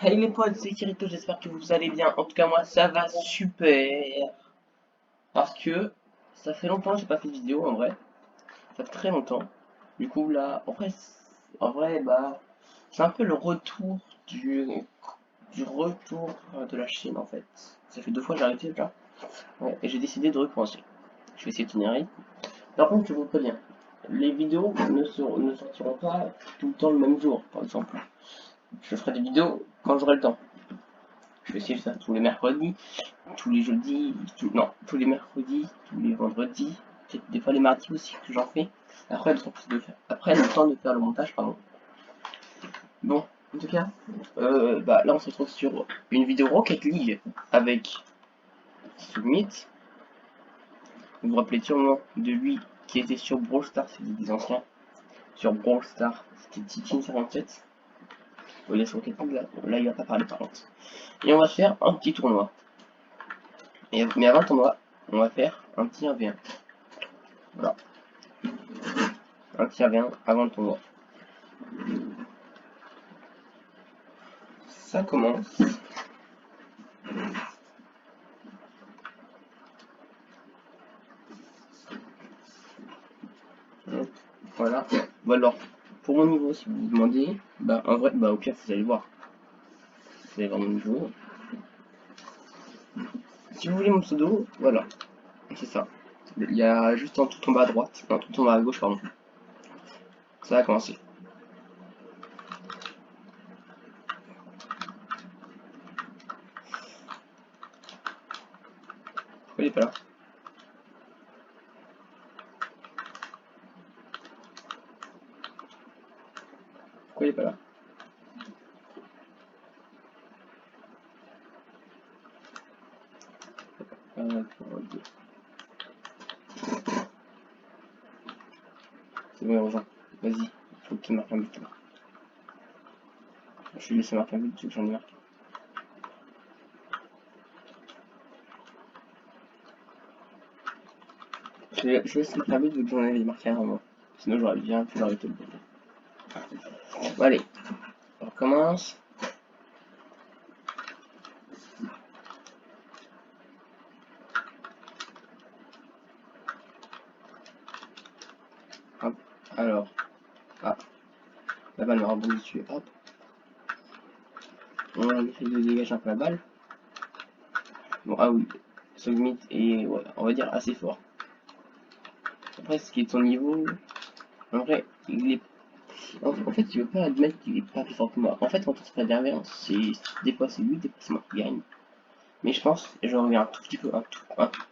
Hey les potes, c'est Kirito, j'espère que vous allez bien. En tout cas, moi ça va super. Parce que ça fait longtemps que j'ai pas fait de vidéo en vrai. Ça fait très longtemps. Du coup, là, bah, c'est un peu le retour du retour de la Chine en fait. Ça fait 2 fois que j'ai arrêté déjà. Ouais, et j'ai décidé de recommencer. Je vais essayer de tenir rythme. Par contre, je vous préviens, les vidéos ne sortiront pas tout le temps le même jour, par exemple. Je ferai des vidéos quand j'aurai le temps. Je vais essayer de faire tous les mercredis, tous les jeudis, non, tous les mercredis, tous les vendredis, peut-être des fois les mardis aussi que j'en fais. Après le temps de faire le montage, pardon. Bon, en tout cas, bah, là on se retrouve sur une vidéo Rocket League avec Summit. Vous vous rappelez sûrement de lui qui était sur Brawl Stars, c'était des anciens. Sur Brawl Stars, c'était Team 47. Vous voyez sur Rocket League, là il va pas parler par contre. Et on va faire un petit tournoi. Mais avant le tournoi, on va faire un petit 1v1. Voilà, un petit 1v1 avant le tournoi. Ça commence. Voilà. Bon alors, pour mon niveau, si vous vous demandez, bah en vrai, bah au pire vous allez voir. Vous allez voir mon niveau. Si vous voulez mon pseudo, voilà, c'est ça. Il y a juste un tout en bas à droite, un tout en bas à gauche, pardon. Ça va commencer. Pourquoi il est pas là? Pourquoi il est pas là? C'est bon, il rejoint. Vas-y, il faut qu'il marque un but là. Je vais laisser marquer un but, tu veux que j'en ai marqué. Je laisse marquer un but vu que j'en avais marqué un avant. Sinon j'aurais bien pu l'arrêter le but. Bon, allez, on recommence. Hop, alors, ah, la balle m'a rebondi dessus, hop. On essaye de dégager un peu la balle. Bon, ah oui, Sogmit est, ouais, on va dire, assez fort. Après, ce qui est de son niveau, en vrai, il est. En fait, il veut pas admettre qu'il est pas plus fort que moi. En fait, quand on se fait la bienveillance, des fois c'est lui, des fois c'est moi qui gagne. Mais je pense, je reviens un tout petit peu, un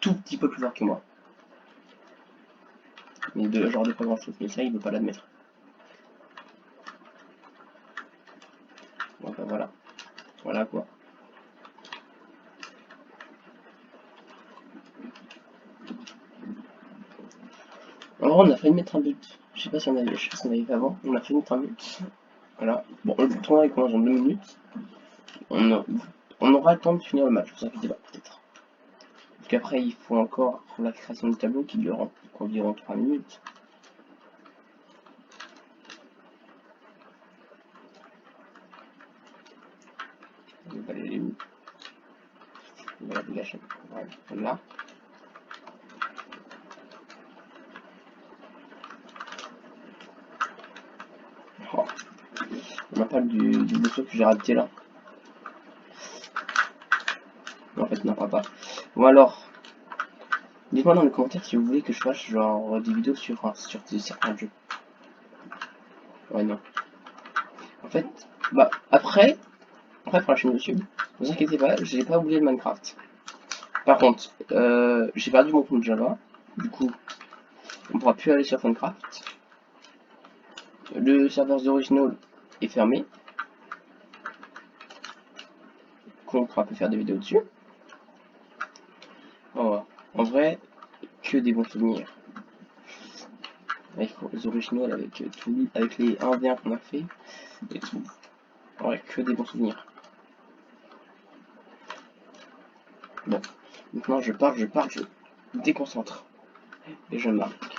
tout petit peu plus fort que moi. Mais genre de pas grand chose. Mais ça, il veut pas l'admettre. Donc voilà. Voilà quoi. En vrai, on a failli mettre un but. Je sais pas si on avait fait avant. On a failli mettre un but. Voilà. Bon, le tournoi il commence en 2 minutes. On, a- on aura le temps de finir le match, vous inquiétez pas, peut-être. Parce qu'après, il faut encore la création du tableau qui dure environ 3 minutes. On va aller où? On va la dégager. Voilà. Oh. On m'appelle du bousseau que j'ai raté là. En fait, non, pas. Bon alors, dites-moi dans les commentaires si vous voulez que je fasse genre des vidéos sur certains jeux. Ouais, non. En fait, bah après pour la chaîne YouTube, vous inquiétez pas, j'ai pas oublié le Minecraft. Par contre, j'ai perdu mon compte Java. Du coup, on pourra plus aller sur Minecraft. Le serveur The Original est fermé. Qu'on pourra plus faire des vidéos dessus. Oh, en vrai, que des bons souvenirs. Avec The Original, avec les 1v1 qu'on a fait et tout. En vrai, que des bons souvenirs. Bon, maintenant je déconcentre. Et je marque.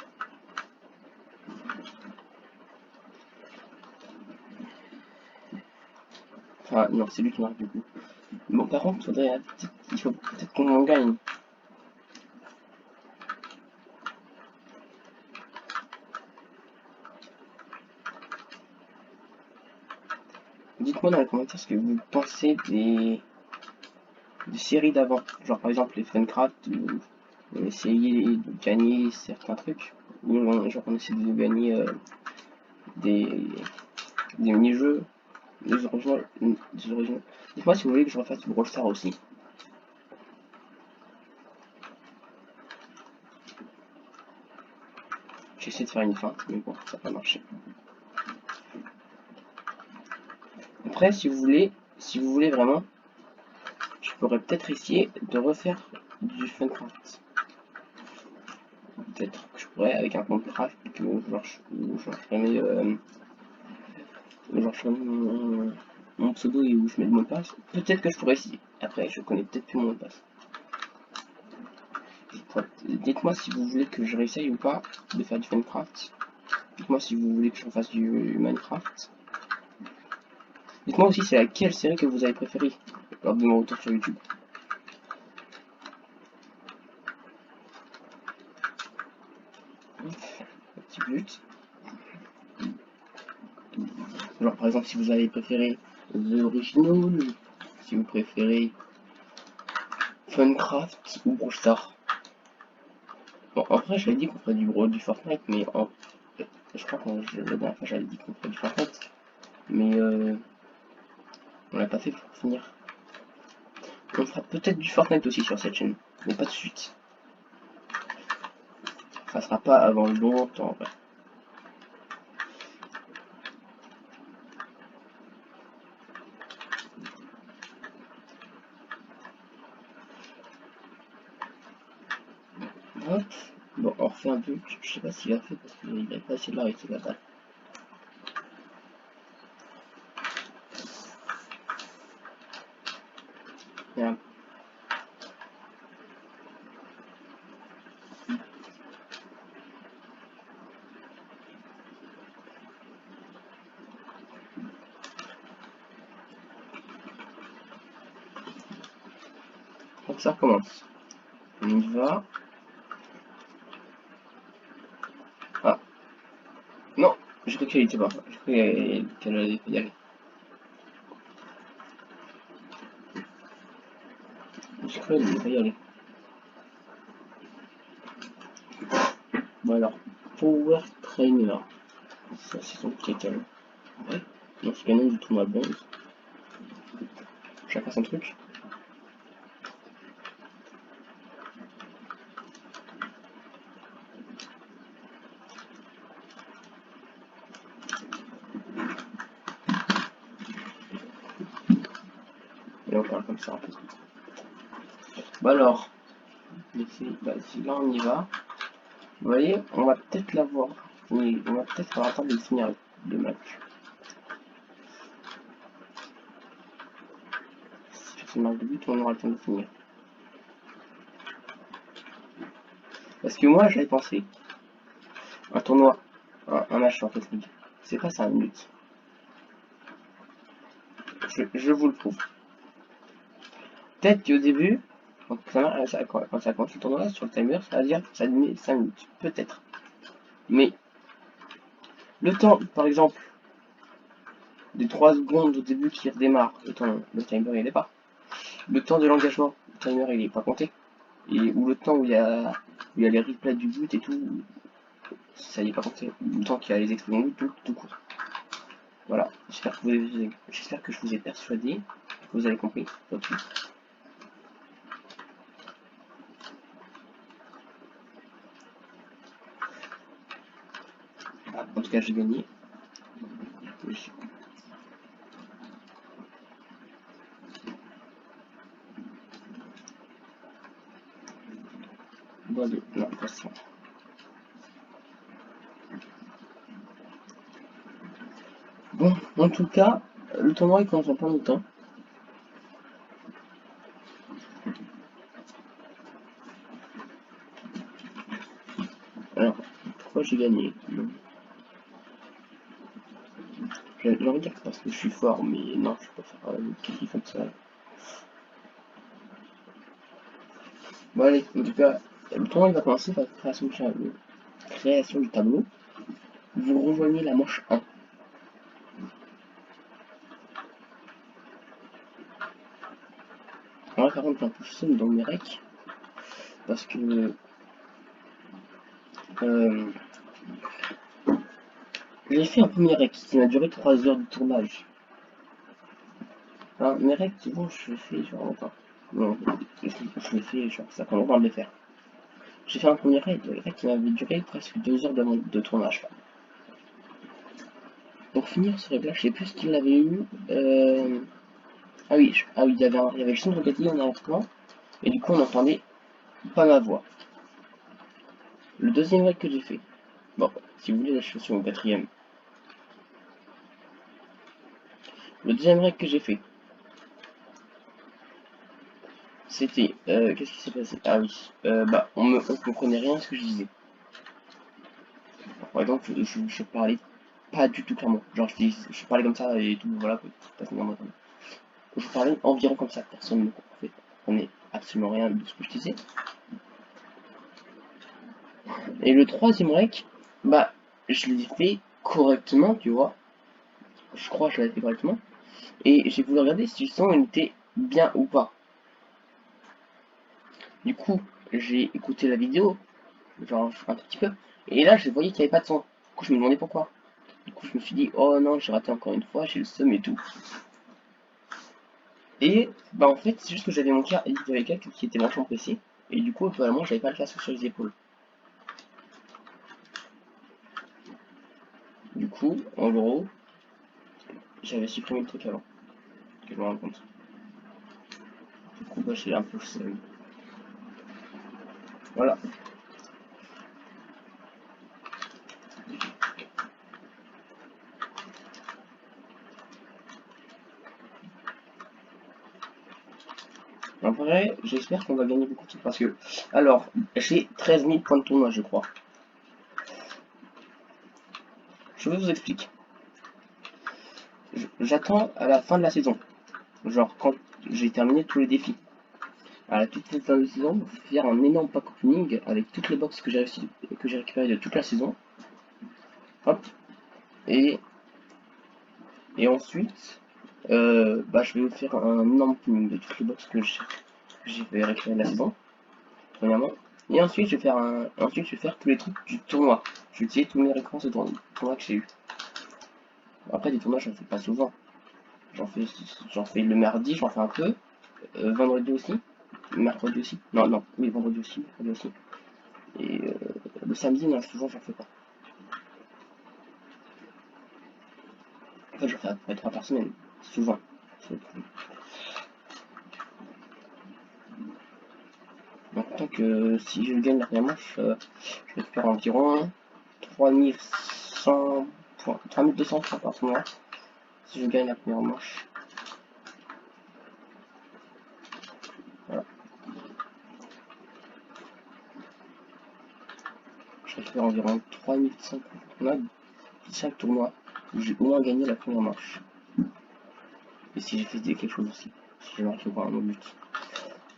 Enfin, non, c'est lui qui marque du coup. Bon, par contre, il faut peut-être qu'on en gagne. Dites-moi dans les commentaires ce que vous pensez des séries d'avant. Genre par exemple les Funcraft, où on essayait de gagner certains trucs. Ou genre on essayait de gagner des, des mini-jeux, des originaux. Dites-moi si vous voulez que je refasse du Brawl Stars aussi. J'essaie de faire une feinte, mais bon, ça n'a pas marché. Après, si vous voulez vraiment, je pourrais peut-être essayer de refaire du Funcraft. Peut-être que je pourrais avec un compte craft que genre je remets genre je remets mon pseudo et où je mets le mot de passe. Peut-être que je pourrais essayer. Après, je connais peut-être plus mon mot de passe. Dites-moi si vous voulez que je réessaye ou pas de faire du Funcraft. Dites-moi si vous voulez que je refasse du Minecraft. Dites-moi aussi c'est laquelle série que vous avez préférée lors de mon retour sur YouTube. Un petit but. Genre par exemple si vous avez préféré The Original, si vous préférez Funcraft ou Brawl Stars. Bon après j'avais dit qu'on ferait du Fortnite mais je crois que la dernière fois j'avais dit qu'on ferait du Fortnite. Mais on l'a pas fait pour finir. On fera peut-être du Fortnite aussi sur cette chaîne, mais pas de suite. Ça sera pas avant longtemps en vrai. Hop. Bon, on refait un but. Je sais pas s'il a fait parce qu'il a pas essayé de l'arrêter la balle. Bien. Donc ça recommence. On y va. Ah. Non, j'ai cru qu'elle était pas. J'ai cru qu'elle allait y aller. J'ai cru qu'elle allait pas y aller. Bon alors, Power Trainer. Ça c'est son petit calme. Ouais. Non, c'est canon du tournoi bronze. Chacun son truc. Et on parle comme ça un peu. Bah alors, si là on y va. Vous voyez, on va peut-être l'avoir. Oui, on va peut-être avoir attendre de finir le match. Si personne marque de but, on aura le temps de finir. Parce que moi, j'avais pensé, un tournoi, un match en fait league, c'est pas 5 minutes. Je vous le prouve. Peut-être qu'au début, quand ça commence le tournoi, sur le timer, ça va dire ça met 5 minutes. Peut-être. Mais le temps, par exemple, des 3 secondes au début qui redémarre, le timer il est pas. Le temps de l'engagement, le timer il est pas compté. Et ou le temps où il y a les replays du but et tout, ça y est pas compté. Le temps qu'il y a les explosions de but, tout court. Voilà, j'espère que je vous ai persuadé, que vous avez compris. Okay. En tout cas, j'ai gagné. Oui. Bon, allez, non, pas ça. Bon, en tout cas, le tournoi il commence en pas longtemps. Alors, pourquoi j'ai gagné? J'ai envie de dire que parce que je suis fort, mais non, je peux faire quelque chose comme ça. Bon allez, en tout cas, le tournoi il va commencer par la création du tableau. Vous rejoignez la manche 1. Alors là, par contre, j'ai un peu somme dans mes recs, parce que euh, j'ai fait un premier rec qui m'a duré 3 heures de tournage. Hein, mes recs, bon, je les fais genre longtemps. Non, je les fais genre ça prend longtemps de les faire. J'ai fait un premier rec qui m'avait duré presque 2 heures de tournage. Pour finir ce rec là, je sais plus ce qu'il avait eu. Ah oui, il y avait le son de Rocket en arrière-plan, et du coup on n'entendait pas ma voix. Le deuxième rec que j'ai fait, bon, si vous voulez, là je suis sur mon quatrième. Le deuxième rec que j'ai fait, c'était, qu'est-ce qui s'est passé? Ah oui, bah, on comprenait rien à ce que je disais. Par exemple, je parlais pas du tout clairement. Genre, je parlais comme ça et tout, voilà, je parlais environ comme ça, personne ne comprenait absolument rien de ce que je disais. Et le troisième rec, bah, je l'ai fait correctement, tu vois. Je crois que je l'ai fait correctement. Et j'ai voulu regarder si le son était bien ou pas. Du coup, j'ai écouté la vidéo, genre un tout petit peu, et là je voyais qu'il n'y avait pas de son. Du coup, je me demandais pourquoi. Du coup, je me suis dit, oh non, j'ai raté encore une fois, j'ai le seum et tout. Et bah en fait, c'est juste que j'avais mon casque avec elle qui était vachement pressé, et du coup, apparemment, j'avais pas le casque sur les épaules. Du coup, en gros, j'avais supprimé le truc avant, que je me rends compte. Du coup, bah j'ai un peu le seum. Voilà. En vrai, j'espère qu'on va gagner beaucoup de trucs parce que, alors, j'ai 13 000 points de tournoi, je crois. Je vous explique. J'attends à la fin de la saison. Genre quand j'ai terminé tous les défis. À la toute fin de la saison, faire un énorme pack opening avec toutes les boxes que j'ai récupérées de toute la saison. Hop. Et, et ensuite, bah, je vais faire un énorme opening de toutes les boxes que j'ai récupérées de la saison. Premièrement. Et ensuite, je vais faire tous les trucs du tournoi. Je vais utiliser tous mes récompenses de tournoi que j'ai eu. Après, des tournois, j'en fais pas souvent. J'en fais le mardi, j'en fais un peu. Vendredi aussi. Mercredi aussi. Non, non, oui, vendredi aussi, mercredi aussi. Et le samedi, non, souvent, j'en fais pas. En fait, j'en fais à peu près 3 par semaine. Souvent. Donc, tant que si je gagne la première manche, je vais faire environ 3100 points, 3200 points par mois. Si je gagne la première manche. Voilà. Je vais faire environ 3500 points. 5 tournois où j'ai au moins gagné la première manche. Et si j'ai fait quelque chose aussi. Si j'ai marqué un autre but.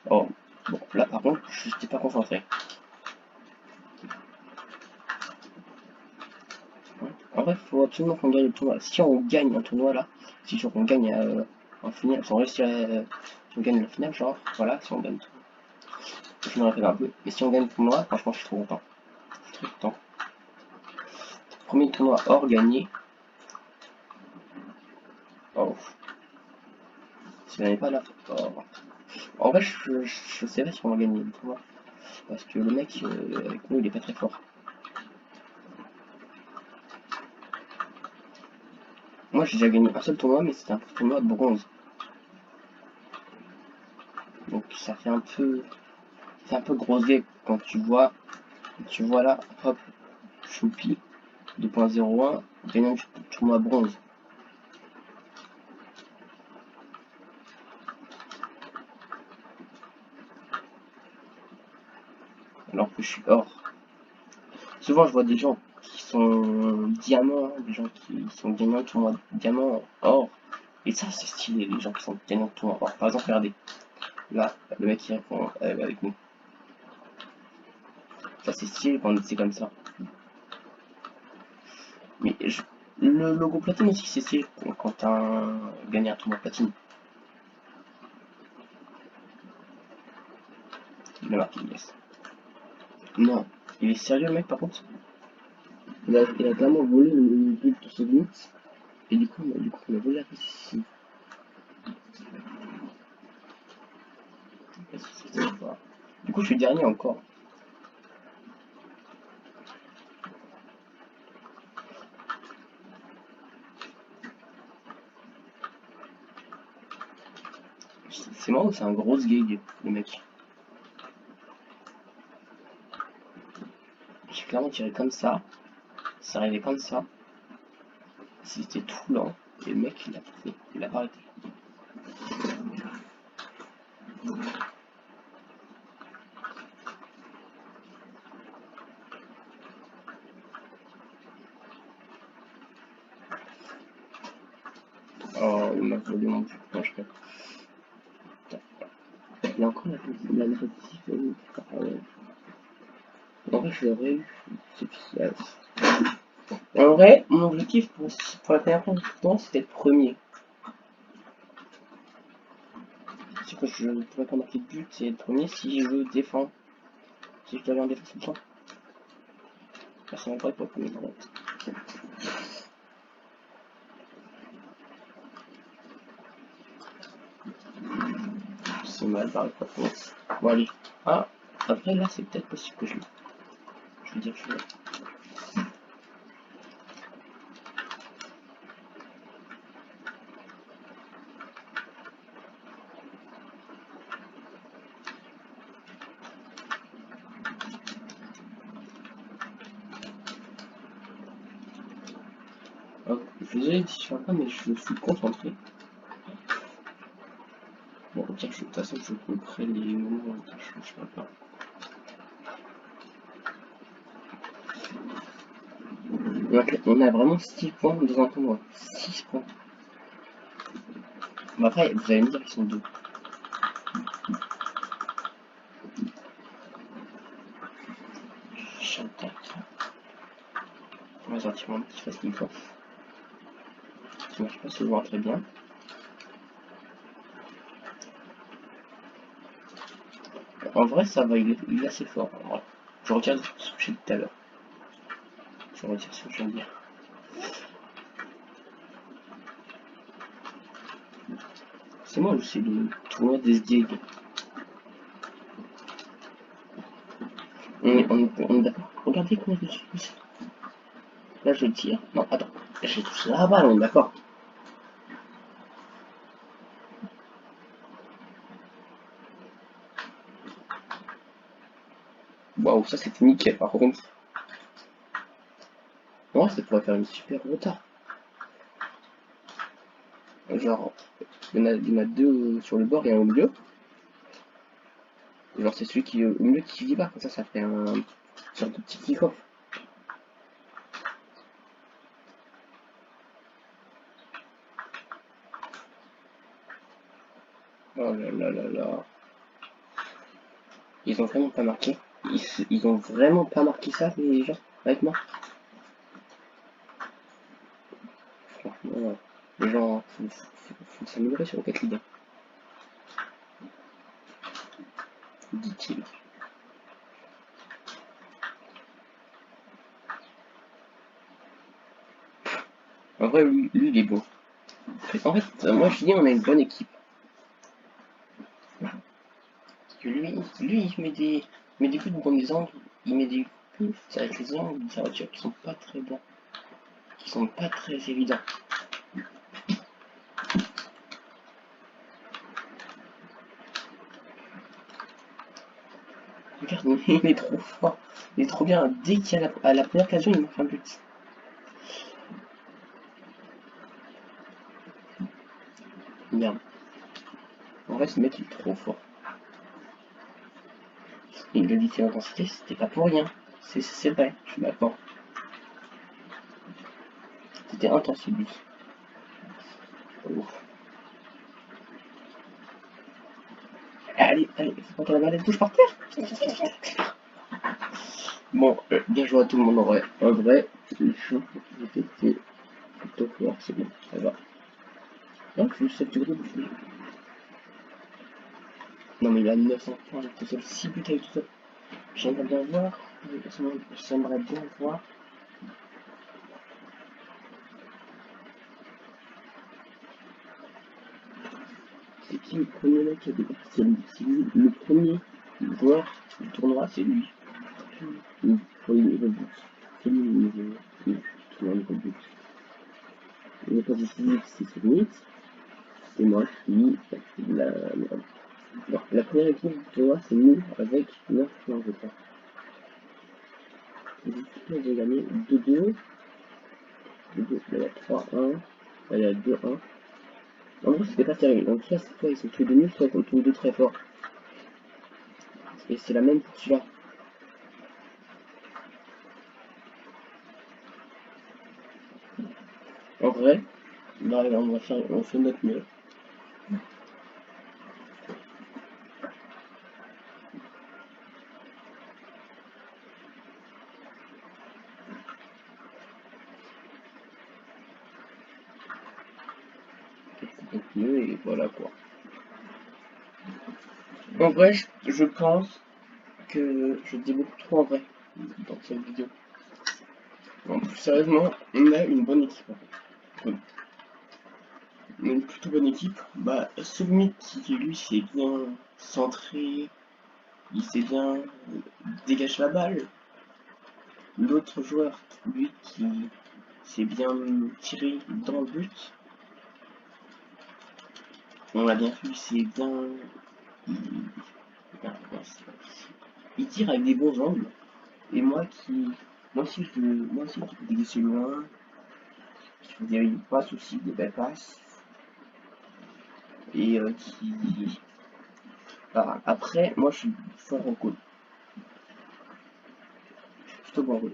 Oh, bon, là par contre, je n'étais pas concentré. En vrai, il faut absolument qu'on gagne le tournoi. Si on gagne un tournoi là, si genre on gagne en finale, si on réussit si on gagne la finale, genre, voilà, si on gagne tout. Je me rappelle un peu. Mais si on gagne le tournoi, franchement, je suis trop content. Je suis très content. Premier tournoi hors gagné. Oh. Si on n'avait pas la. Oh. En vrai, je sais pas si on va gagner le tournoi. Parce que le mec avec nous, il est pas très fort. Moi, j'ai déjà gagné un seul tournoi, mais c'était un tournoi de bronze. Donc ça fait un peu. C'est un peu grossier quand tu vois là, hop, Choupi 2.01, gagnant du tournoi bronze. Alors que je suis or. Souvent je vois des gens sont diamants, des gens qui sont gagnants de tournoi diamant, or. Et ça, c'est stylé, les gens qui sont gagnants de tournoi or. Par exemple, regardez, là, le mec qui répond avec nous. Ça, c'est stylé quand c'est comme ça. Mais le logo platine aussi, c'est stylé quand t'as gagné un tournoi platine. Il a marqué yes. Non, il est sérieux le mec par contre. Il a clairement volé le but de ce but. Et du coup, on a volé la place ici. Du coup, je suis dernier encore. C'est marrant, c'est un gros gig, le mec. J'ai clairement tiré comme ça. Ça arrivait comme ça. C'était tout lent. Et le mec, il a fait. Il a pas arrêté. Oh, il m'a volé mon but. Non, je peux. Il a encore la narrative. En vrai, je l'aurais eu. En vrai, mon objectif pour la première fois de temps, c'était être premier. C'est que je ne pourrais pas marquer de but, c'est être premier si je défends. Si je dois aller en défense tout le temps. Personne ne pourrait pas premier par contre. C'est mal par contre. Bon, allez. Ah, après là, c'est peut-être possible que je l'ai. Je veux dire que je l'ai. Je suis désolé si je fais pas, mais je suis concentré. Bon, au pire, de toute façon, je couperai les moments où je ne pas. Donc, on a vraiment 6 points dans un tournoi. 6 points. Mais après, vous allez me dire qu'ils sont 2. Chantac. On va sortir mon petit fast info. Ça marche pas souvent très bien. En vrai, ça va, il est assez fort. Ouais. Je retire ce que j'ai dit tout à l'heure. Je retire ce que je viens de dire. C'est moi, je sais le tournoi des SDG. On est d'accord. Regardez comment je suis poussé. Là, je tire. Non, attends. J'ai touché la balle, on est d'accord. Waouh, ça c'était nickel par contre. Ouais, ça pourrait faire une super retard. Genre, il y en a deux sur le bord et un au milieu. Genre, c'est celui qui est au milieu qui vit pas. Comme ça fait un sorte de petit kick-off. Oh là là là là. Ils ont vraiment pas marqué. Ils ont vraiment pas marqué ça, les gens, avec moi. Franchement, les gens, faut s'améliorer sur Rocket League. Dit-il. En vrai, lui, il est bon. En fait, moi je dis on a une bonne équipe. Parce que lui, il met des coups de bons angles, il met des coups avec les angles de sa voiture qui sont pas très bons, qui sont pas très évidents. Regarde, il est trop fort, il est trop bien. Dès qu'il y a à la première occasion, il marque un but. Merde. En vrai, ce mec il est trop fort. Il le dit l'intensité, c'était pas pour rien. C'est vrai, je suis d'accord. c'était intense ce but. Allez, allez, faut pas que la balle elle touche par terre. Bon, bien joué à tout le monde en vrai. En vrai, les champs étaient plutôt forts, c'est bon, ça va. Non, je suis cette groupe. Non mais il a 900 points tout seul, 6 buts avec tout seul. J'aimerais bien voir, j'aimerais bien voir. C'est qui le premier mec qui a débarqué? C'est lui, le premier joueur du tournoi, c'est lui. Pour les niveaux de but. C'est lui le niveau de but. Il n'est pas décisif, c'est sur Meet. C'est moi qui la merde. Alors, la première équipe du tournoi, c'est nous avec 9 points, je crois. Les équipes ont gagné 2-2. Là, il y a 3-1. Là, il y a 2-1. En gros, c'était pas terrible. Donc, soit ils sont tous les deux nuls, soit ils sont tous les deux très forts. Et c'est la même pour celui-là. En vrai, bah, on fait notre mieux. Notre mieux et voilà quoi. En vrai, je pense que je dis beaucoup trop en vrai dans cette vidéo. Bon, plus sérieusement, on a une bonne équipe. Une plutôt bonne équipe. Bah, celui qui lui s'est bien centré, il s'est bien dégagé la balle. L'autre joueur, lui qui s'est bien tiré dans le but. On l'a bien vu, c'est bien. Il... il tire avec des bons angles. Et moi qui. Moi aussi je peux dégager loin. Je veux dire, il passe aussi des belles passes. Et qui. Voilà. Après, moi je suis fort en goal. Je suis plutôt bon en goal.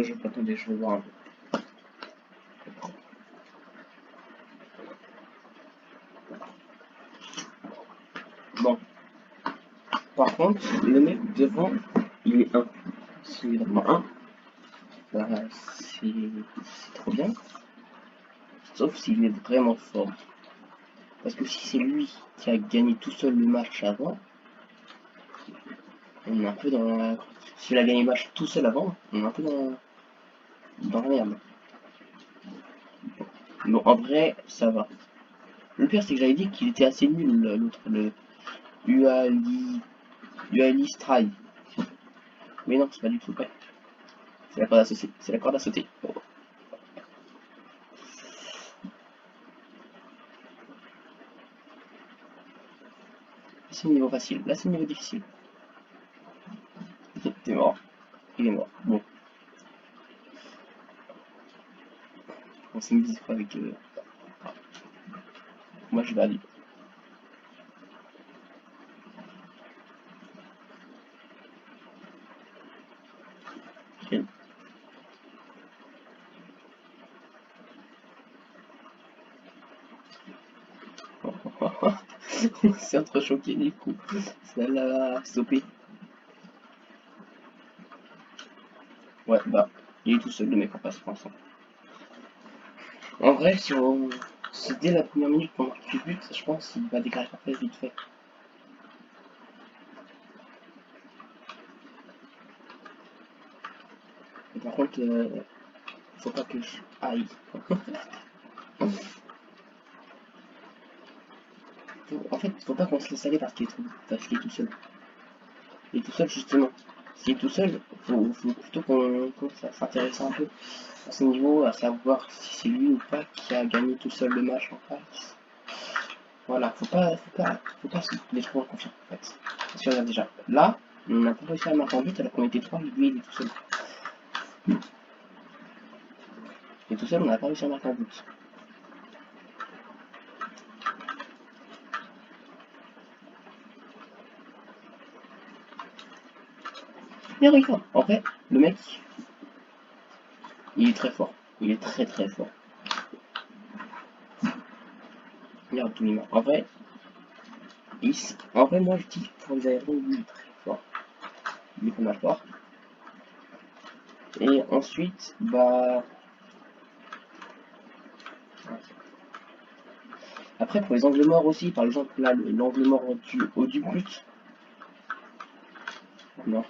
Je m'attendais, je vais voir un peu. Bon. Par contre, le mec devant, il est 1. S'il est vraiment 1, bah, c'est trop bien. Sauf s'il est vraiment fort. Parce que si c'est lui qui a gagné tout seul le match avant, on est un peu dans la... S'il a gagné le match tout seul avant, on est un peu dans la merde. Bon, en vrai, ça va. Le pire, c'est que j'avais dit qu'il était assez nul, l'autre, le Uali Stride. Mais non, c'est pas du tout vrai. C'est la corde à sauter. C'est la corde à sauter. Oh. C'est le niveau facile. Là, c'est le niveau difficile. T'es mort. Il est mort. Bon. On s'est mis quoi avec... Moi, je vais aller. Okay. On s'est entrechoqué du coup. Ça l'a stoppé. Ouais, bah, il est tout seul, le mec, on passe pour l'instant. En vrai, si dès la première minute qu'on marque le but, je pense qu'il va dégager la place vite fait. Et par contre, faut pas que je... Aïe. En fait, faut pas qu'on se laisse aller parce qu'il est tout seul. Il est tout seul, justement. S'il est tout seul, faut plutôt qu'on s'intéresse un peu à ce niveau, à savoir si c'est lui ou pas qui a gagné tout seul le match en face. Voilà, faut pas se les trop en confiance en fait. Parce que regarde déjà, là, on n'a pas réussi à marquer un but alors qu'on était 3 et lui il est tout seul. Et tout seul, on n'a pas réussi à marquer un but. Mais regarde, en vrai, le mec, il est très fort. Il est très très fort. Regarde tout l'humain. En vrai, moi je dis pour les aériens, il est très fort. Il est pas mal fort. Et ensuite, bah. Après, pour les angles morts aussi, par exemple, là, l'angle mort du but. Non.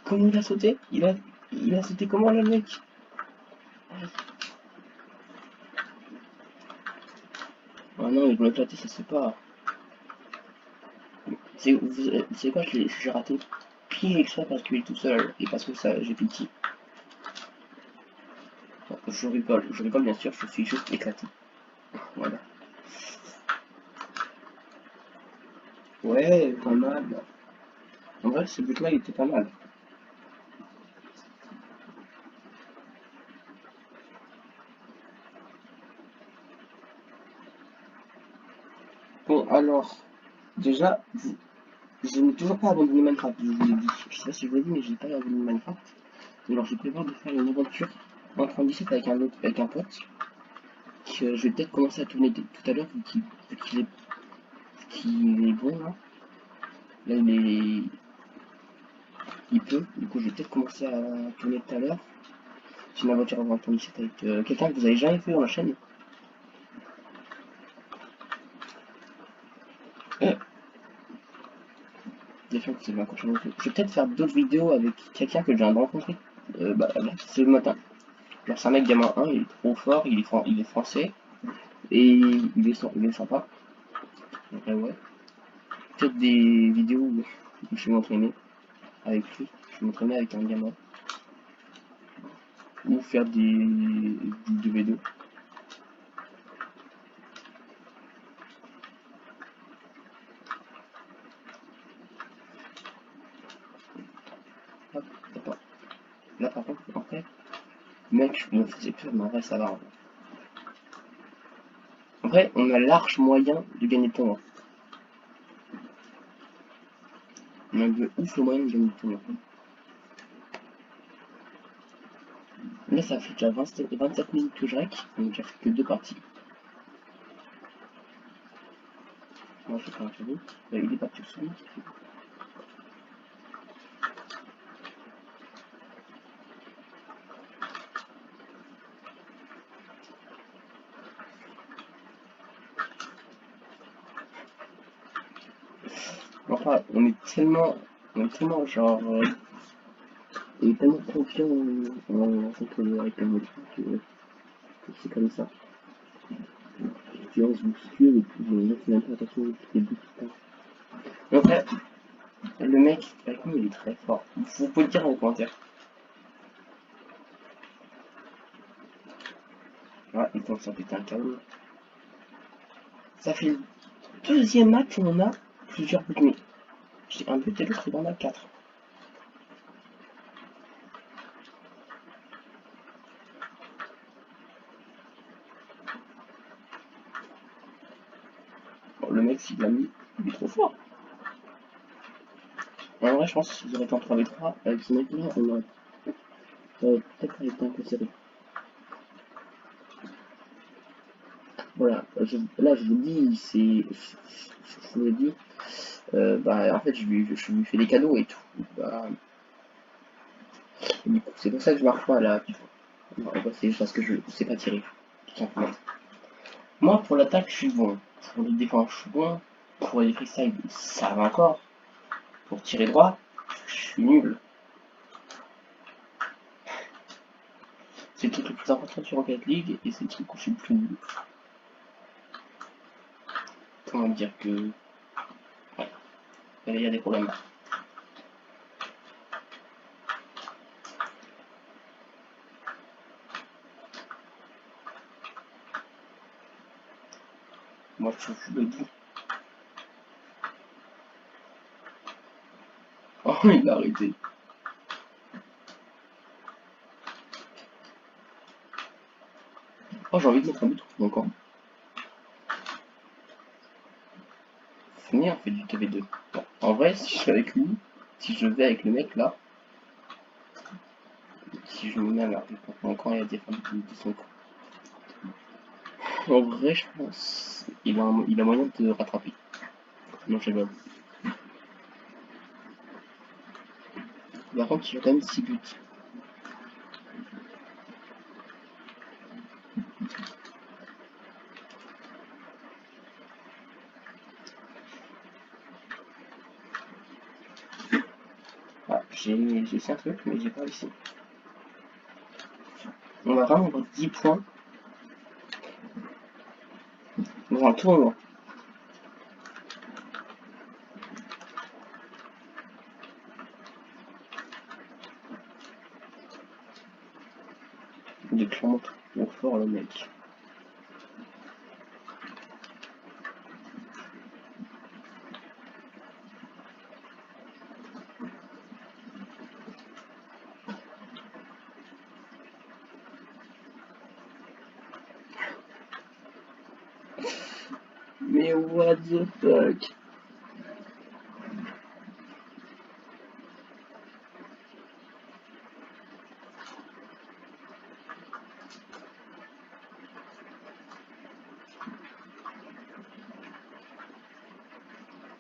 Comment il a sauté il a sauté comment là, le mec? Ah non, il m'a éclaté, ça se fait pas. C'est quoi, j'ai raté pile exprès parce qu'il est tout seul et parce que ça, j'ai pitié. Je rigole bien sûr, je suis juste éclaté. Voilà. Ouais, pas mal. En vrai, ce but-là, il était pas mal. Bon, alors, déjà, je n'ai toujours pas abandonné Minecraft, je vous l'ai dit. Je sais pas si je vous l'ai dit, mais je n'ai pas abandonné Minecraft. Alors, je prévois de faire une aventure en 37 avec un pote. Que je vais peut-être commencer à tourner tout à l'heure, vu qu'il est bon là. Là, il peut. Du coup, je vais peut-être commencer à tourner tout à l'heure. C'est une aventure en 37 avec quelqu'un que vous avez jamais vu dans la chaîne. Des fois, c'est encore jamais vu. Je vais peut-être faire d'autres vidéos avec quelqu'un que je viens de rencontrer. Bah, là, c'est le matin. Alors, c'est un mec gamin 1, il est trop fort, il est français. Et il est sympa. Donc, ouais. Peut-être des vidéos où je vais m'entraîner avec lui. Je vais m'entraîner avec un gamin. Ou faire du V2. Hop, attends. Là, par contre, après, mec, je me faisais peur, mais en vrai, ça va. En vrai, on a large moyen de gagner le tournoi. On a de ouf le moyen de gagner le tournoi. Là, ça fait déjà 27 minutes que je rec, donc j'ai fait que 2 parties. Moi, je fais un tournoi. Il est parti sous. Enfin, genre, on est tellement confiant en contre avec un autre que c'est comme ça. Tu vois, on se bouscule et puis on fait même pas attention aux petits buts qui passent. Mais après, le mec, avec nous, il est très fort. Vous pouvez le dire en commentaire. Ouais, il pense à péter un câble. Ça fait le deuxième match où on a plusieurs buts. Mais j'ai un but et l'autre, il en a 4. Bon, le mec, s'il l'a mis, il est trop fort. En vrai, je pense que si j'aurais été en 3v3, avec ce mec-là, on aurait peut-être été un peu serré. Voilà, là, je vous dis, je vous l'ai dit, bah, en fait, je lui fais des cadeaux et tout. Bah, du coup, c'est pour ça que je marche pas là. Non, c'est parce que je sais pas tirer, tout simplement. Moi, pour l'attaque, je suis bon. Pour les défenses, je suis bon. Pour les freestyle, ça va encore. Pour tirer droit, je suis nul. C'est le truc le plus important sur Rocket League et c'est le truc où je suis le plus nul. Comment dire que. Ouais, il y a des problèmes. Moi, je le dis. Oh, il a arrêté. Oh, j'ai envie de mettre un but encore. Fini, on fait du TV2. Bon, en vrai, si je suis avec lui, si je vais avec le mec là, si je me mets à la encore il y a des femmes qui sont. En vrai, je pense il a moyen de rattraper. Non, je sais pas. Par contre, il a quand même 6 buts. Ah, j'ai essayé un truc, mais j'ai pas réussi. On va vraiment avoir 10 points dans un tournoi. Il est clairement trop fort le mec. Mais what the fuck?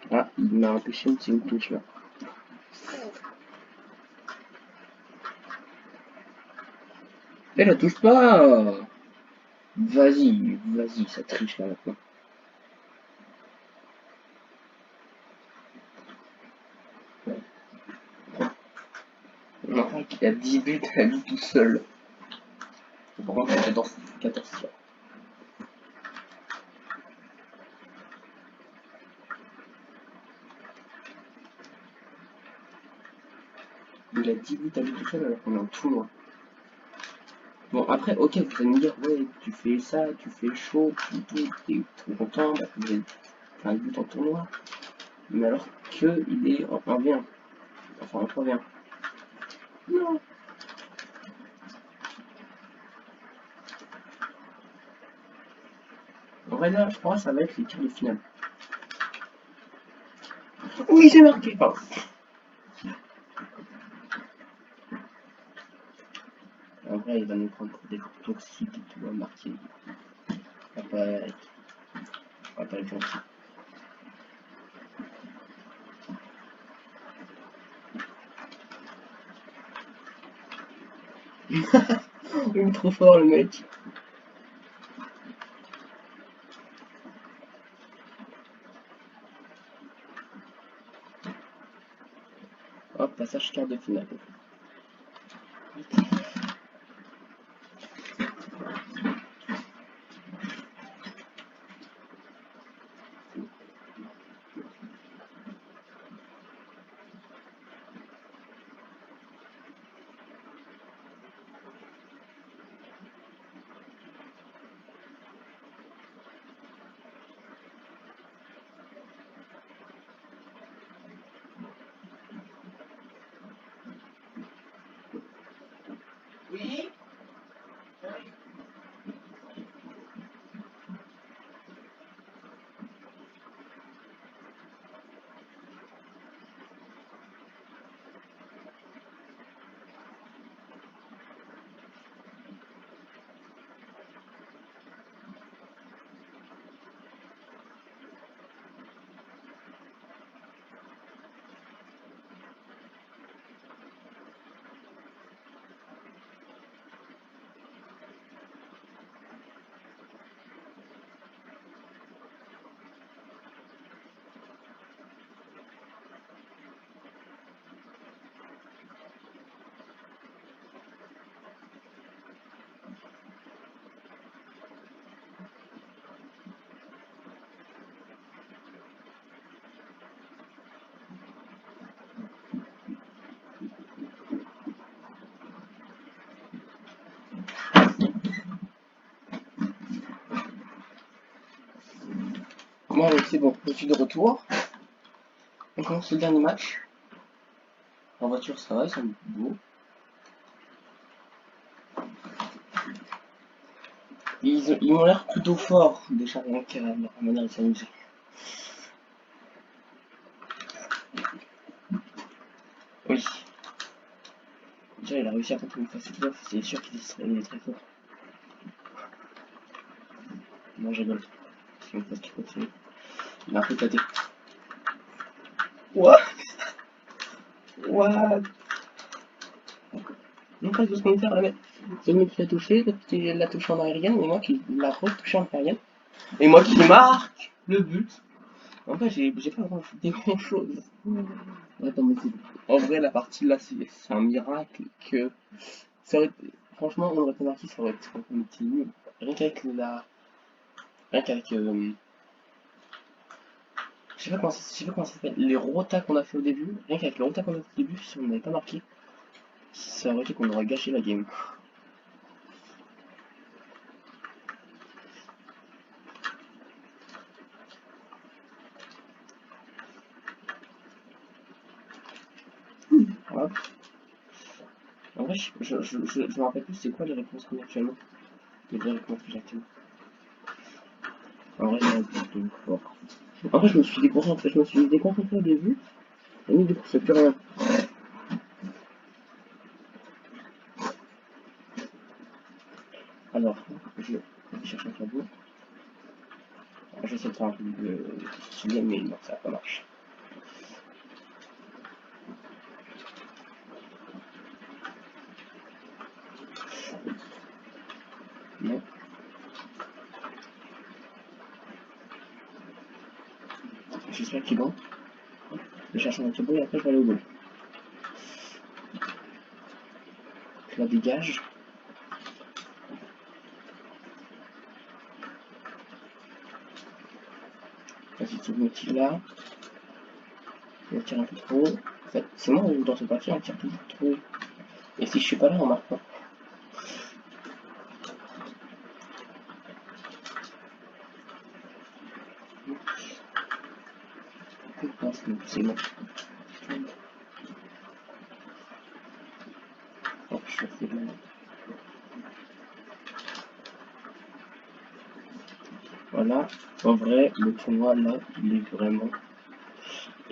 Ah, il m'a empêché une touche là. Eh, la touche pas! Vas-y, vas-y, ça triche là maintenant. Non, il a 10 buts à lui tout seul. Par contre, il a 14 tirs. Il a 10 buts à lui tout seul alors qu'on est en tournoi. Bon, après, ok, vous allez me dire, ouais, tu fais ça, tu fais chaud, t'es trop content, bah, vous avez fait un but en tournoi. Mais alors que il est en 1v1, enfin en 3v1. Non. En vrai, là, je crois que ça va être les quarts de finale. Oui, j'ai marqué, pardon. En vrai, il va nous prendre pour des toxiques et tout, à marquer. On va pas être gentil. Il est trop fort, le mec. Hop, passage quart de finale. Oui. Bon, c'est bon, je suis de retour. On commence le dernier match. En voiture, ça va, ils sont beaux. Ils ont l'air plutôt forts, déjà, rien qu'à leur manière de s'amuser. Oui. Déjà, il a réussi à contre une face de c'est sûr qu'il est très fort. Non, je rigole. C'est une face qui continue. Il a un peu tâté. What? What? Non, pas de ce qu'on faire, là, mais c'est le mec qui l'a touché, il l'a touché en aérienne, et moi qui l'a retouché en aérienne. Et moi qui marque le but. En fait, j'ai pas vraiment fait grand chose. Attends, mais en vrai, la partie là, c'est un miracle que. Ça aurait été... Franchement, on aurait pas marqué, ça aurait été nul. Rien qu'avec la. Rien qu'avec. Je sais pas comment ça s'appelle. Les rotas qu'on a fait au début. Rien qu'avec les rotas qu'on a fait au début, si on n'avait pas marqué, ça aurait été qu'on aurait gâché la game. Voilà. En vrai, je me rappelle plus c'est quoi les réponses qu'on a actuellement. Les vraies réponses que j'ai actuellement. En vrai, j'ai fort. En vrai, je me suis déconcentré, au début. Et du coup, c'est plus rien. Alors, je cherche un cadeau. Je vais essayer de faire un peu de stylé, mais non, ça va pas marcher. Non. J'espère qu'il est bon. Je cherche un cadeau et après je vais aller au bout. Je la dégage. Vas-y, tu me tires là. Je tire un peu trop. En fait, c'est moi où dans ce papier, on tire toujours trop. Et si je suis pas là, on marque pas. Non, c'est bon. Oh, je suis fait mal. Voilà. En vrai, le tournoi là, il est vraiment.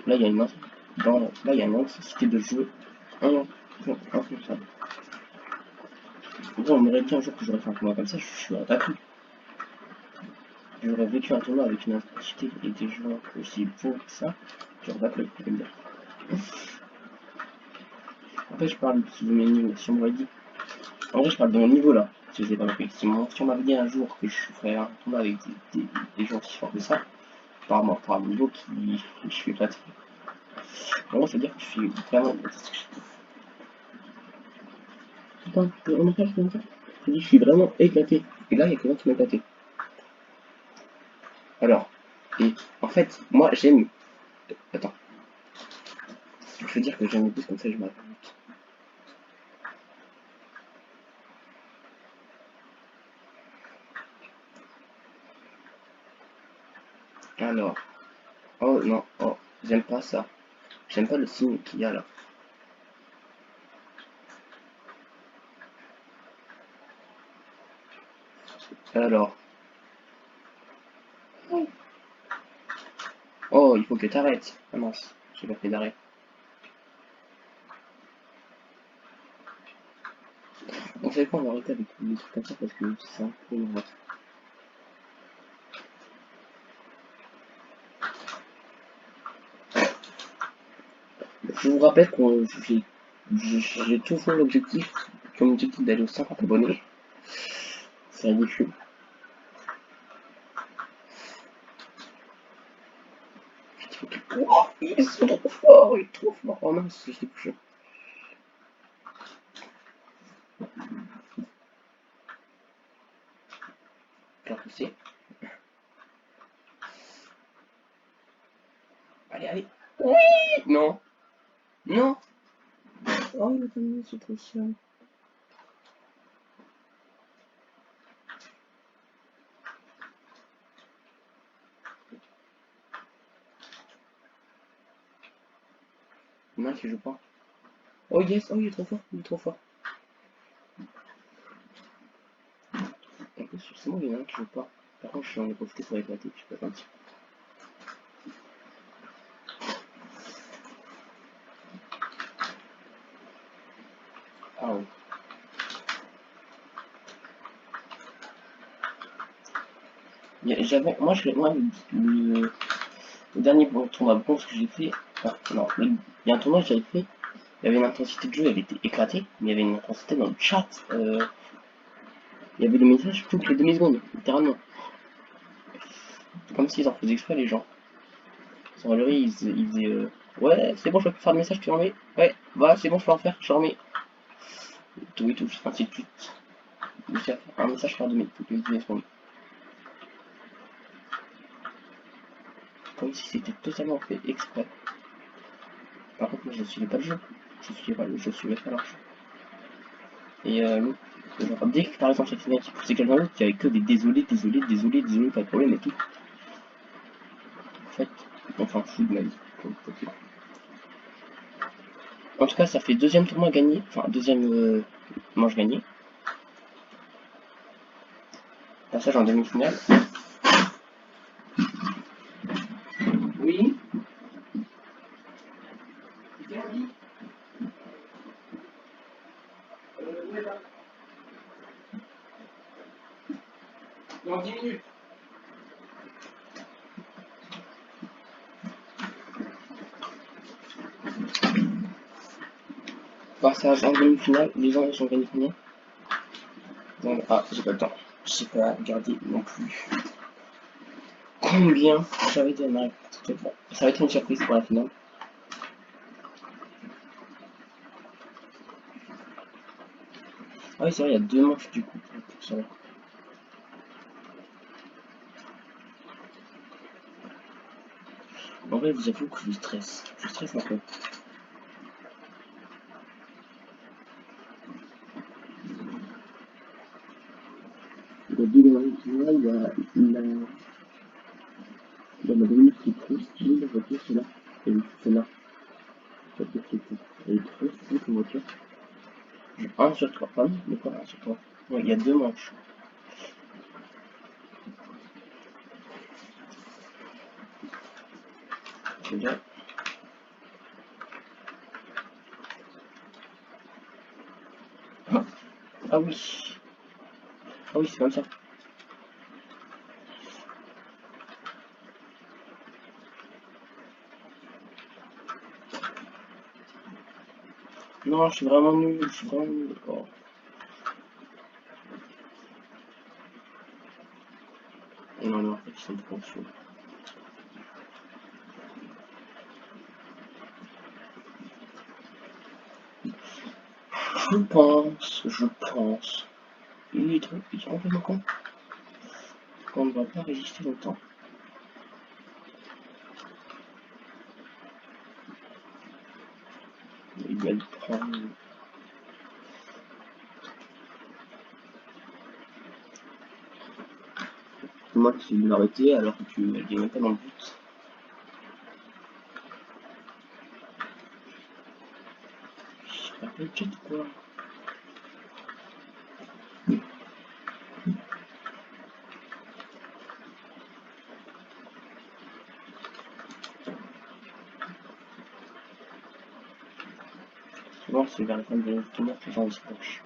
Là, il y a une là, il y a une nécessité de jouer un comme ça. Bon, on m'aurait dit un jour que j'aurais fait un tournoi comme ça, je suis attaqué. J'aurais vécu un tournoi avec une intensité et des joueurs aussi beaux que ça, j'aurais pas pu le dire. En fait, je parle de mes niveaux. Si on m'aurait dit. En vrai, je parle de mon niveau là. Si vous avez pas compris. Si on m'avait dit un jour que je ferais un tournoi avec des gens qui font que ça, par mon niveau, je suis éclaté. Vraiment, c'est dire que je suis vraiment. Putain, on a pas fait ça. Je dis, je suis vraiment éclaté. Et là, il y a quelqu'un qui m'a éclaté. Alors, et en fait, moi, j'aime. Attends. Je veux dire que j'aime plus comme ça, je m'arrête. Alors. Oh non, oh, j'aime pas ça. J'aime pas le signe qu'il y a là. Alors. Oh, il faut que t'arrêtes. Ah mince, j'ai pas fait d'arrêt. On sait quoi, on va arrêter avec des trucs comme ça parce que c'est un peu énervant. Je vous rappelle que j'ai toujours l'objectif, comme objectif d'aller aux 50 abonnés. C'est ridicule. Oh, ils sont trop forts, il est trop fort. Oh mince, je l'ai couché. Je l'ai repoussé. Allez, allez. Oui. Non. Non. Oh, le famille, c'est trop chiant. Non, il joue pas. Oh yes, oh il est trop fort, il est trop fort. En plus, forcément, il y en a un qui joue pas. Par contre, j'en ai profité pour éclater, je peux pas mentir. Ah ouais. J'avais, moi, le dernier tournoi bronze que j'ai fait, enfin, non, il y a un tournoi que j'avais fait, il y avait une intensité de jeu, elle était éclatée, mais il y avait une intensité dans le chat. Il y avait des messages toutes les demi-secondes, littéralement. Comme s'ils en faisaient exprès, les gens. Sans leurrer, ils faisaient ouais, c'est bon, je peux faire le message, tu en mets. Ouais, bah, c'est bon, je peux en faire, je remets. Tout et tout, ainsi de suite. Je sais faire un message par demi, toutes les demi-secondes. Comme si c'était totalement fait exprès. Par contre, moi, je suivais pas le jeu. Je suivais pas leur jeu. Et genre, dès que par exemple cette finale qui poussait quelqu'un d'autre, il y avait que des désolés, pas de problème et tout. En fait, on s'en fout de ma vie. En tout cas, ça fait deuxième tournoi gagné, enfin deuxième manche gagnée. Passage en demi-finale. Oui. Dans 10 minutes. Passage en demi-finale, les gens sont gagnés combien? Donc, ah, j'ai pas le temps. Je sais pas regarder non plus. Combien j'avais dit à Marie? Ça va être une surprise pour la finale. Ah oui, c'est vrai, il y a deux manches du coup. Ça va. En vrai, j'avoue que je stresse. Je stresse un peu. Il y a deux demi-finales, il y a la demi qui est trop stylée, la voiture, c'est là. Et c'est là. La voiture qui est elle est trop stylée comme voiture. 1 sur 3, pardon, mais quoi, 1 sur 3. Ouais, il y a deux manches. C'est bien. Ah oui. Ah oui, c'est comme ça. Non, je suis vraiment nul, je suis vraiment nul. Oh. Non, non, en fait, ils sont trop chauds. Je pense. Il est complètement con. On ne va pas résister longtemps. Il va le prendre. Moi qui vais l'arrêter alors que tu ne dis même pas dans le but. Je sais pas le chat quoi. Souvent c'est vers la fin de tournoi que j'en dispatch.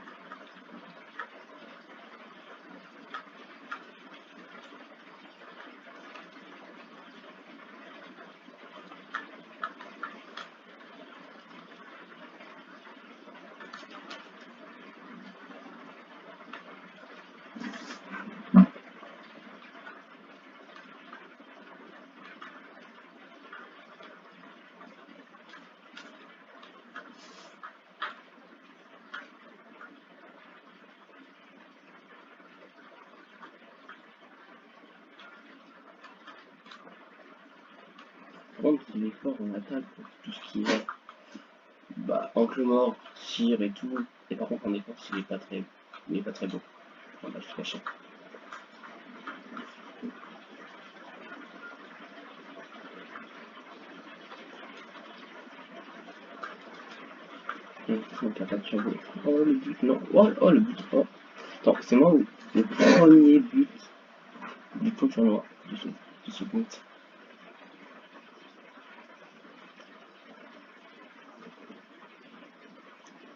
Par contre, il est fort en attaque pour tout ce qui est bah, angle mort, tir et tout. Et par contre en défense il est pas très beau. On va se cacher. Donc l'attaque sur vous. Oh le but non. Oh, oh le but. Oh. Attends, c'est moi ou. Le premier but du tournoi de ce compte.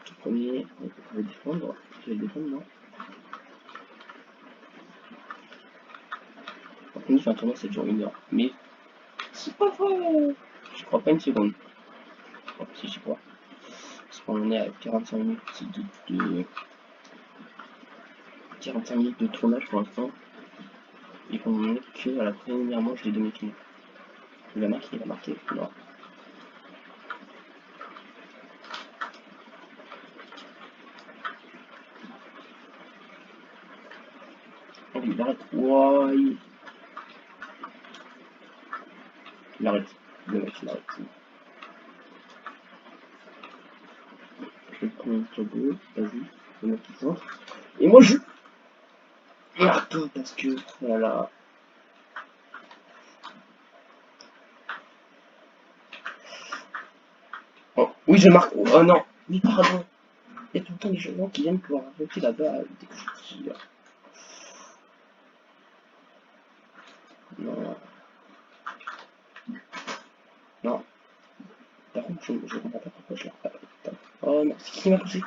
Le premier, on va défendre. Je vais défendre moi. Par contre, un tournoi, ça dure 1 heure. Mais c'est pas vrai. Je crois pas une seconde. Oh, si j'y crois. Parce qu'on est à 45 minutes de 45 minutes de tournage pour l'instant. Et qu'on est que à la première manche des demi-finales. Il a marqué. Non. Oh, il arrête. Wow, il arrête. Le mec, il arrête. Je vais prendre une sur deux. Vas-y. Le mec, il centre. Et moi, je marque parce que, voilà. Oh, oui, je marque. Oh non. Oui, pardon. Il y a tout le temps des gens qui viennent pour arrêter la balle dès que je tire. Non. Non. Par contre, je comprends pas pourquoi je la pas. Oh non, c'est qui m'a poussé?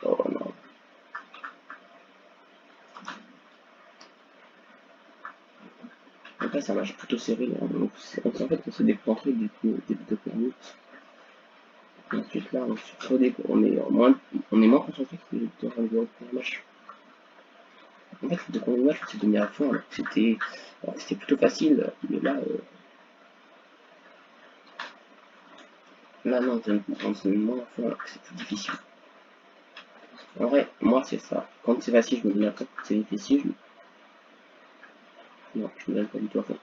Oh non. Après, ça marche plutôt serré. Hein. Donc, en fait, on s'est déconcentré début de permis. Et ensuite, là, on est moins concentré que le premier match. En fait, le premier match, on s'est donné à fond. C'était plutôt facile. Mais là, là non, on s'est mis moins à fond. C'est plus difficile. En vrai, moi, c'est ça. Quand c'est facile, je me donne à fond. Quand c'est difficile, non, je me donne pas du tout à fond.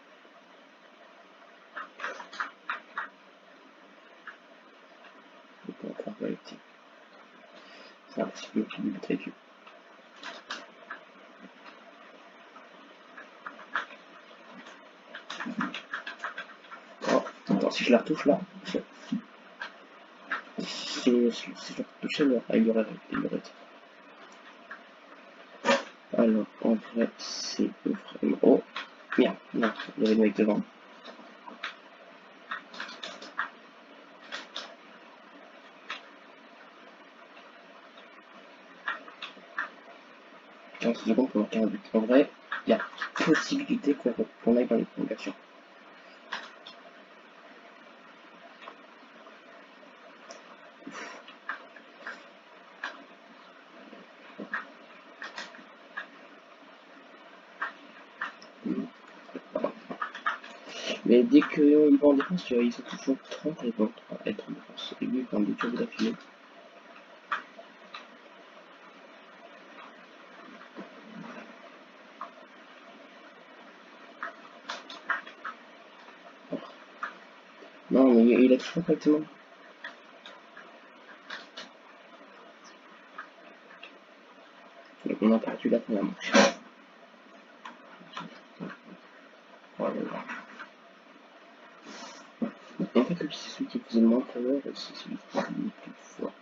Je peux encore vérifier. C'est un petit peu plus très. Oh, attends, si je la retouche là, si je la retouche là, il aurait. Alors, en vrai, c'est vraiment. Oh, merde, non, il y avait le mec devant. 15 secondes pour marquer un but. En vrai, il y a possibilité qu'on aille dans les prolongations. Mais dès qu'ils vont en défense, ils sont toujours 30 et ils vont être en défense. Et lui, il prend des turbos d'affilée. Non, mais il a toujours correctement. On a perdu la première manche. Voilà. En fait, c'est celui qui faisait le moins power et c'est celui qui est le plus fort.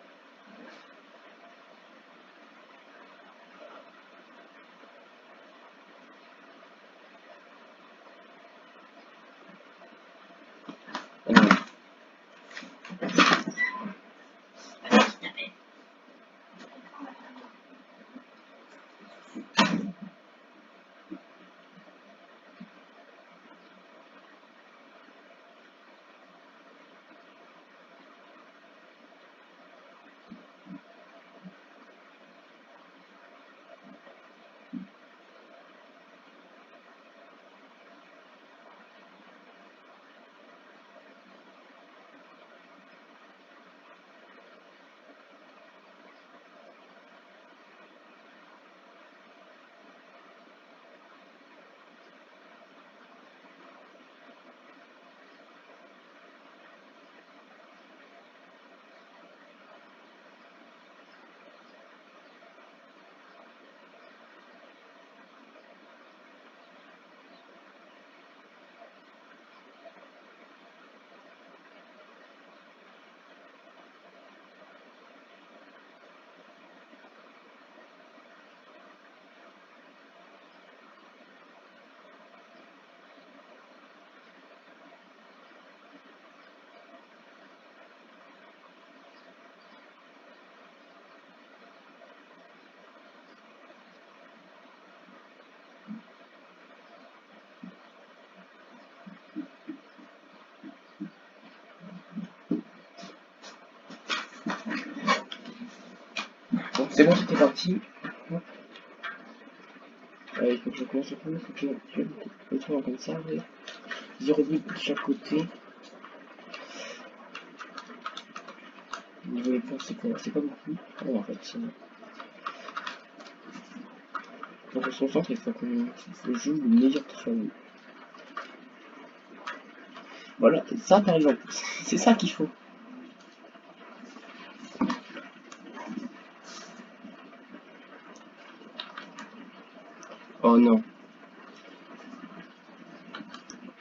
C'est bon, c'était parti. Il faut que je commence le premier, il faut que je le tourne comme ça, ouais. 0,8 de chaque côté. Niveau les points, c'est quoi? C'est pas beaucoup. Oh, en fait, c'est... Donc on se concentre, il faut qu'on joue le meilleur travail. Voilà, ça par exemple, c'est ça qu'il faut. Oh non.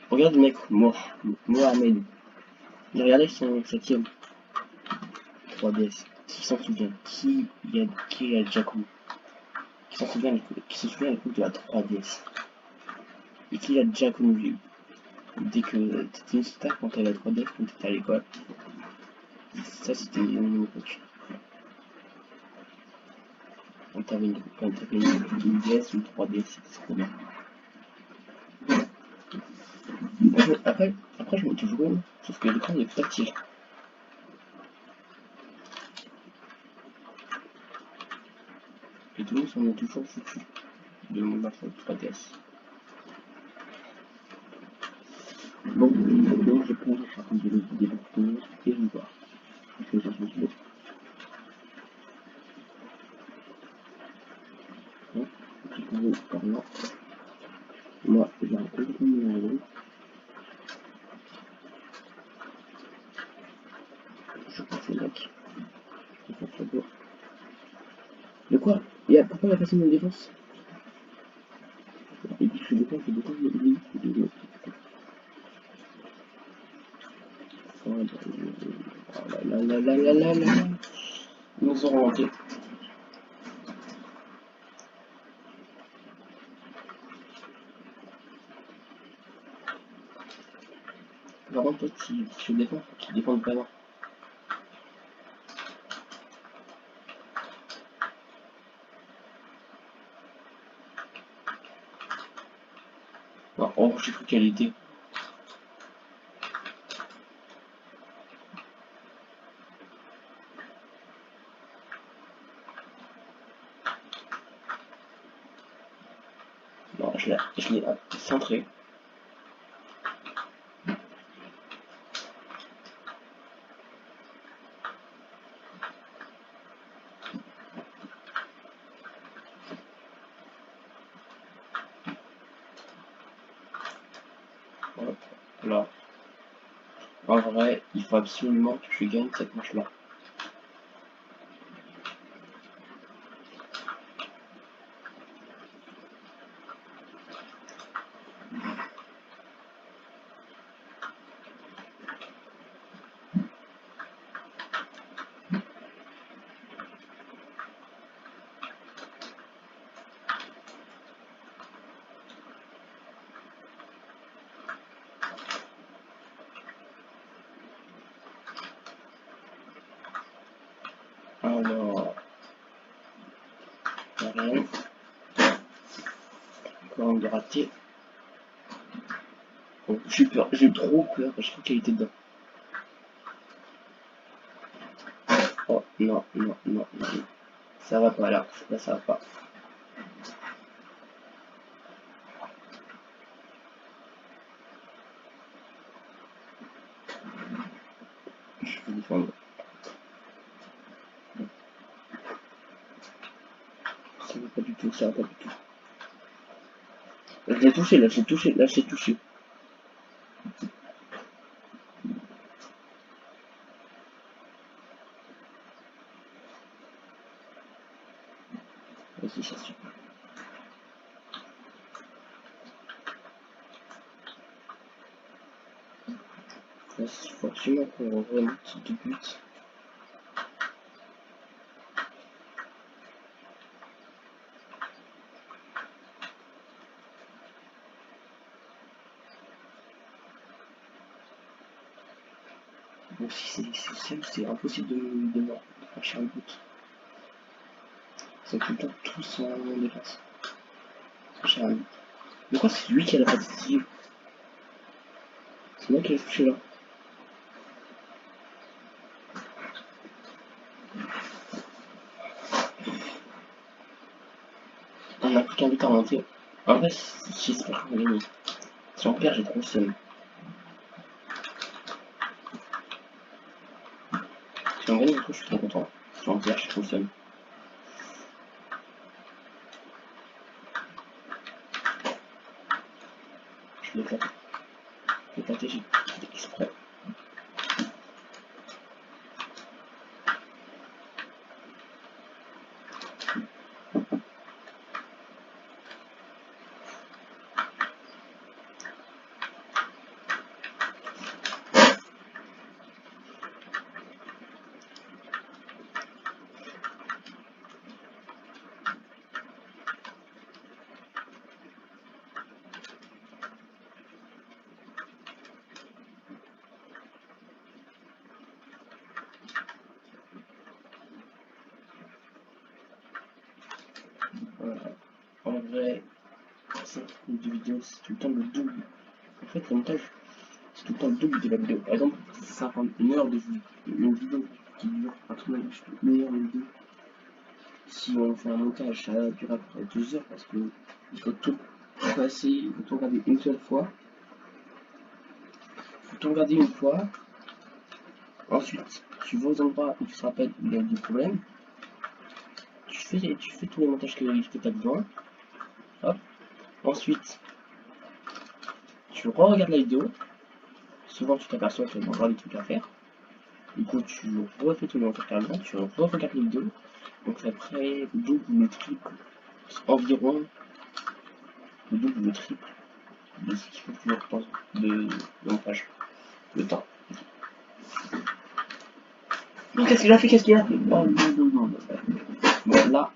Regarde le mec, Mohamed. Regardez son 7ème 3DS. Qui s'en souvient? Qui a déjà connu? Qui se souvient de la 3DS? Et qui l'a déjà connu? Dès que t'étais une star quand t'avais la 3DS, quand t'étais à l'école. Ça c'était une époque. Quand t'avais une DS ou une 3DS, c'était trop bien. Après je me toujours une, sauf que l'écran est petit. Et tout le monde s'en est toujours foutu de mon marché 3DS. Bon, donc je prends le chapeau de l'idée et je vois. Parce que ça se passe. Hein, petit peu par là. Moi, j'ai un peu de numéro. Je passe le mec. Je passe le bois. De quoi? Pourquoi il a passé mon défense? Il dit que je défense, oh là là là là là là. Ils nous ont remonté. Par contre, toi, si je défends, tu défends vraiment. Non, oh, j'ai cru qu'elle était. Non, je l'ai centré. Hop, là. En vrai, il faut absolument que je gagne cette manche-là. Alors, rien. Encore un de raté. Oh, j'ai peur, j'ai trop peur, je crois qu'elle était dedans. Oh non, non, non, non. Ça va pas là, ça va pas. Je vais défendre. Ça va pas du tout, ça va pas du tout. Je l'ai touché, là, je l'ai touché, là, je l'ai touché. Vas-y, ça suffit. Là, il faut absolument qu'on remonte de but. Bon, si c'est impossible de franchir le but. C'est tout le temps tous en défense. Franchir un but. Mais quoi, c'est lui qui a la patte décisive? C'est moi qui l'ai touché là. n'a plus qu'un but à remonter. En vrai, j'espère qu'on va gagner. Si on perd, j'ai trop le seum. Si on gagne, du coup, je suis trop content. Si on perd, j'ai trop le seum. Je l'ai éclaté. Je l'ai éclaté, j'ai fait exprès. Voilà. En vrai, 5 minutes de vidéo, c'est tout le temps le double. En fait, le montage, c'est tout le temps le double de la vidéo. Par exemple, ça prend une heure de une vidéo qui dure un truc une heure, une vidéo. Si on fait un montage, ça va durer à peu près 2 heures parce que il faut tout passer, il faut tout regarder une seule fois. Il faut tout regarder une fois. Ensuite, tu vas aux endroits où tu te rappelles où il y a eu des problèmes. Tu fais tous les montages que tu as besoin. Hop. Ensuite, tu re-regardes la vidéo. Souvent, tu t'aperçois qu'il y a encore des trucs à faire. Du coup, tu refais tous les montages que tu as besoin. Tu re-regardes la vidéo. Donc, ça ferait le double ou le triple. Environ le double ou le triple de ce qu'il faut que tu repenses de montage. Le temps. Non, qu'est-ce qu'il a fait? Qu'est-ce qu'il a fait? Oh, non. Bon, là.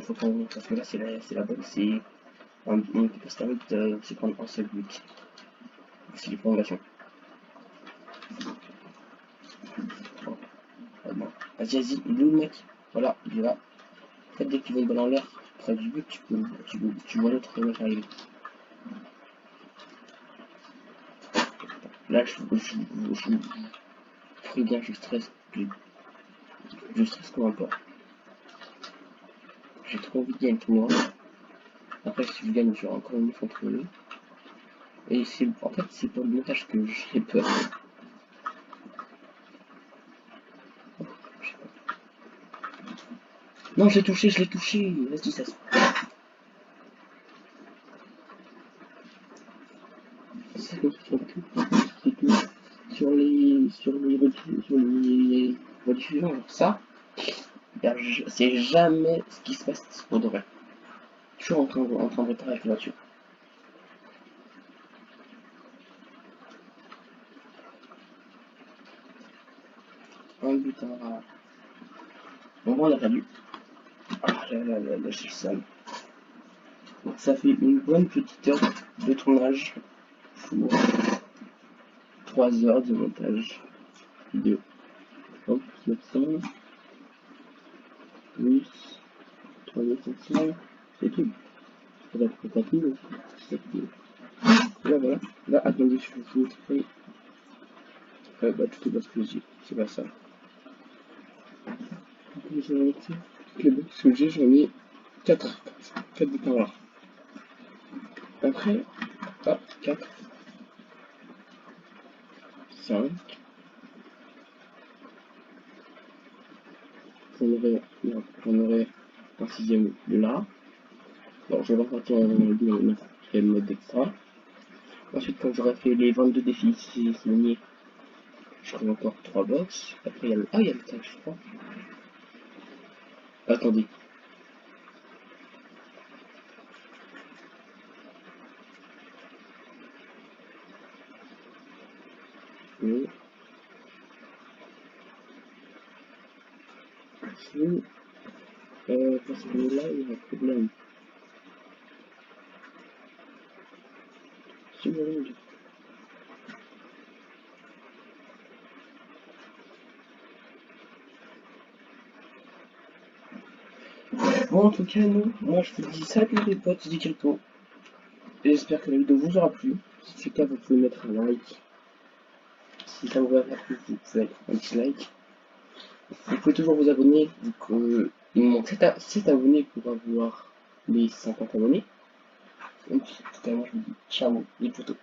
Faut qu'on. Parce que là, c'est la bonne. C'est. On peut pas se permettre de se prendre un seul but. C'est les prolongations. Oh, bon. Vas-y, il est où le mec? Voilà, il est là. En fait, dès que tu vois une balle en l'air, près du but, tu vois l'autre mec arriver. Là, je préviens, je stresse. Je stresse comme un porc. J'ai trop envie de gagner le tournoi. Après, si je gagne, j'aurai encore une fois entre eux. Et c'est, en fait, c'est pour le montage que j'ai peur. Non, je l'ai touché. Vas-y, ça se c'est tout. Sur les rediffusions, ça, c'est jamais ce qui se passe pour de vrai. Toujours en train de réparer avec la voiture. Un but à... Bon, on a perdu. Ah là, j'ai le seum. Donc ça fait une bonne petite heure de tournage pour 3 heures de montage vidéo. Hop, 900 plus 3700, c'est tout. Ça va être 4000 aussi. Là, voilà. Là, attendez, je vais vous montrer. Bah, tout est basculé, c'est pas ça. Je vais montrer toutes les box que j'ai, j'en ai 4 boutons noirs. Après, hop, 4, 5, j'en aurai un sixième là. Bon, je vais repartir en mode extra. Ensuite, quand j'aurai fait les 22 défis signés, je ferai encore 3 box. Après, il y a le... Ah, il y a le tag, je crois. Attendez. Oui. Parce que là, il y a un problème. Seconde. Bon, en tout cas, nous, moi je vous dis salut les potes, c'est Kelto. J'espère que la vidéo vous aura plu. Si c'est le cas, vous pouvez mettre un like. Si ça vous a plu, vous pouvez mettre un petit like. Vous pouvez toujours vous abonner, donc il me manque 7 abonnés pour avoir les 50 abonnés. Donc, tout à l'heure, je vous dis ciao les potos.